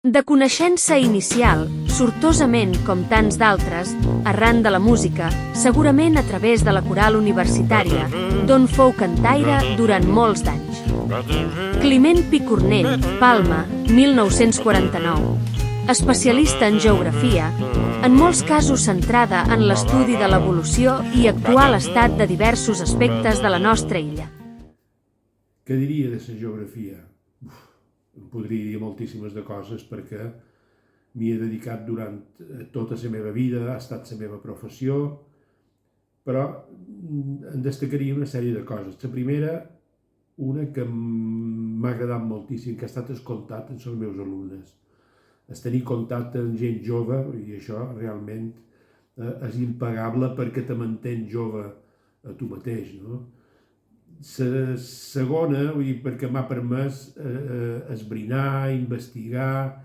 De coneixença inicial, sortosament com tants d'altres, arran de la música, segurament a través de la coral universitària, d'on fou cantaire durant molts d'anys. Climent Picornell, Palma, 1949. Especialista en geografia, en molts casos centrada en l'estudi de l'evolució i actual estat de diversos aspectes de la nostra illa. Què diria de la geografia? Em podria dir moltíssimes de coses perquè m'hi he dedicat durant tota la meva vida, ha estat la meva professió, però en destacaria una sèrie de coses. La primera, una que m'ha agradat moltíssim, que ha estat el contacte amb els meus alumnes. És tenir contacte amb gent jove, i això realment és impagable perquè te mantén jove a tu mateix, no? La segona, perquè m'ha permès esbrinar, investigar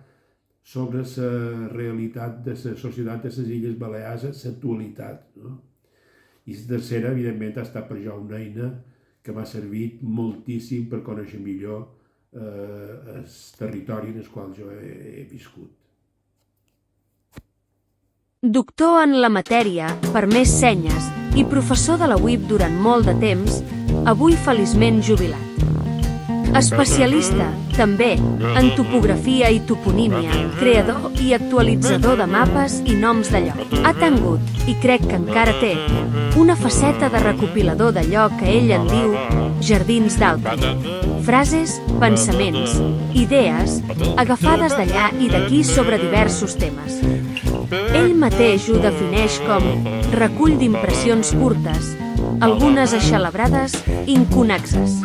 sobre la realitat de la societat de les Illes Balears, l'actualitat. I la tercera, evidentment, ha estat per jo una eina que m'ha servit moltíssim per conèixer millor el territori en el qual jo he viscut. Doctor en la matèria, per més senyes, i professor de la UIP durant molt de temps, avui feliçment jubilat. Especialista, també, en topografia i toponímia, creador i actualitzador de mapes i noms de lloc. Ha tingut, i crec que encara té, una faceta de recopilador d'allò que ell en diu jardins d'altri. Frases, pensaments, idees, agafades d'allà i d'aquí sobre diversos temes. Ell mateix ho defineix com recull d'impressions curtes, algunes eixelebrades, inconexes.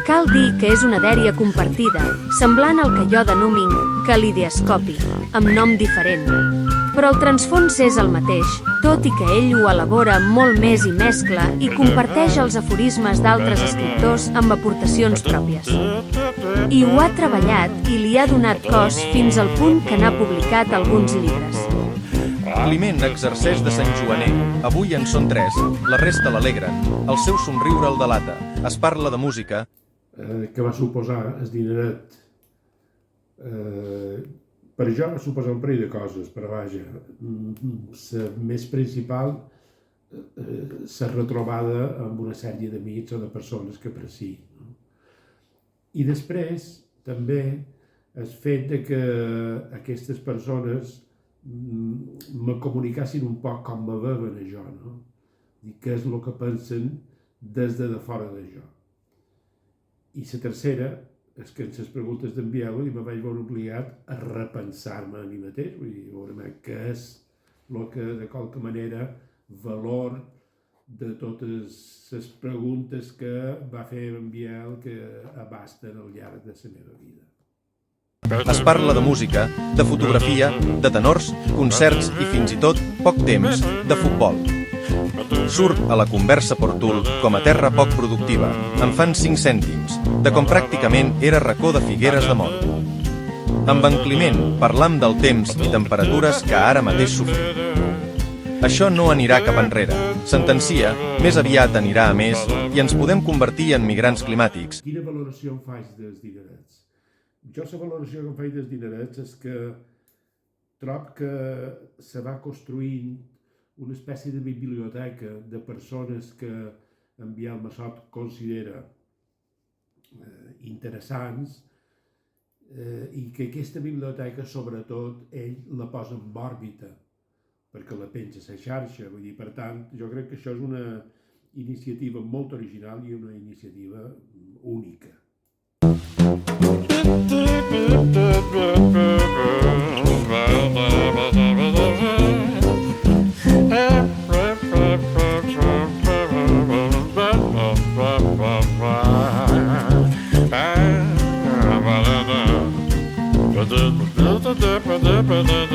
Cal dir que és una dèria compartida, semblant al que jo denomino calideoscopi, amb nom diferent. Però el transfons és el mateix, tot i que ell ho elabora molt més i mescla i comparteix els aforismes d'altres escriptors amb aportacions pròpies. I ho ha treballat i li ha donat cos fins al punt que n'ha publicat alguns llibres. Climent exerceix de Sant Joaner. Avui en són 3, la resta l'alegren. El seu somriure el delata. Es parla de música. Què va suposar el dineret? Per jo va suposar un parell de coses, però vaja, la més principal, la retrobada amb una sèrie d'amics o de persones que aprecio. I després, també, el fet de que aquestes persones me comunicassin un poc com me veuen a jo, no? I què és el que pensen des de fora de jo. I la tercera és que en les preguntes d'en Biel me vaig veure obligat a repensar-me a mi mateix, vull dir, veure què és el que, de qualque manera, valor de totes les preguntes que va fer en Biel que abasten al llarg de la meva vida. Es parla de música, de fotografia, de tenors, concerts i fins i tot, poc temps, de futbol. Surt a la conversa Portul com a terra poc productiva, en fan 5 cèntims, de com pràcticament era racó de figueres de mort. Amb en Climent parlam del temps i temperatures que ara mateix sofrim. Això no anirà cap enrere, sentencia, més aviat anirà a més i ens podem convertir en migrants climàtics. Quina valoració em faig dels dinerets? Jo la valoració que em faig dels dinerets és que trob que se va construint una espècie de biblioteca de persones que en Biel Massot considera interessants i que aquesta biblioteca, sobretot, ell la posa en òrbita perquè la penja a la xarxa. Vull dir, per tant, jo crec que això és una iniciativa molt original i una iniciativa única. Da da da da da da da da